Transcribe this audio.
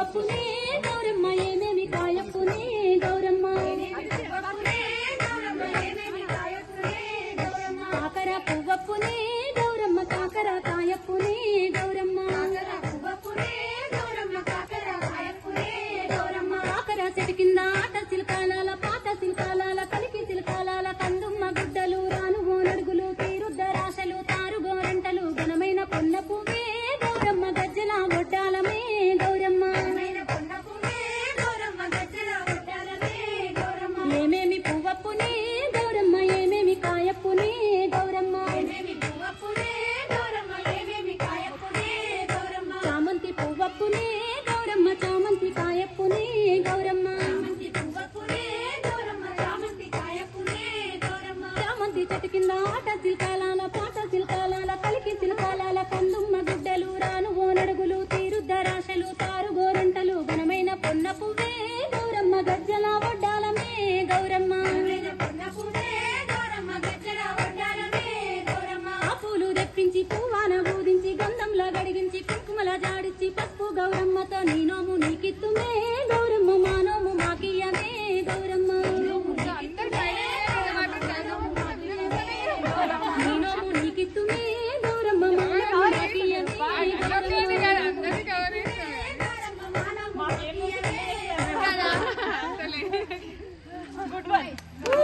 పువ్వప్పునే గౌరమ్మ ఏమేమి కాయప్పునే గౌరమ్మ కాకర పువ్వప్పునే గౌరమ్మ కాకర కాయప్పునే గౌరమ్మ కాకర చెట్టు కింద ఆట సిల్కాలాల పాత సిల్కాలాల కలికి సిల్కాలాల కందుమ్మ గుడ్డలు రానుగో నడుగులు తీరుద్దరాశలు తారుగోరంటలు ఘనమైన పొన్న పువ్వే గౌరమ్మ గజ్జల గొడ్డాలమే గౌరమ్మ ఏమేమి పువ్వప్పునే గౌరమ్మ ఏమేమి కాయప్పునే గౌరమ్మ చామంతి పువ్వప్పునే గౌరమ్మ చామంతి కాయప్పునే గౌరమ్మ చామంతి చెట్టు కింద ఆట సిల్కాలాల పాట సిల్కాలాల కలికి సిల్కాలాల కందుమ్మ గుడ్డలు రానుగో నడుగులు తీరుద్దరాశలు తారుగోరంటలు ఘనమైన పొన్న పువ్వే గౌరమ్మ గజ్జల వడ్డాలమే గౌరమ్మ ఆ పూలు తెప్పించి పువ్వాన బూదించి గంధంలా గడిగించి కుంకుమల జాడిచ్చి పసుపు గౌరమ్మతో నీ నోము నీకిత్తుమే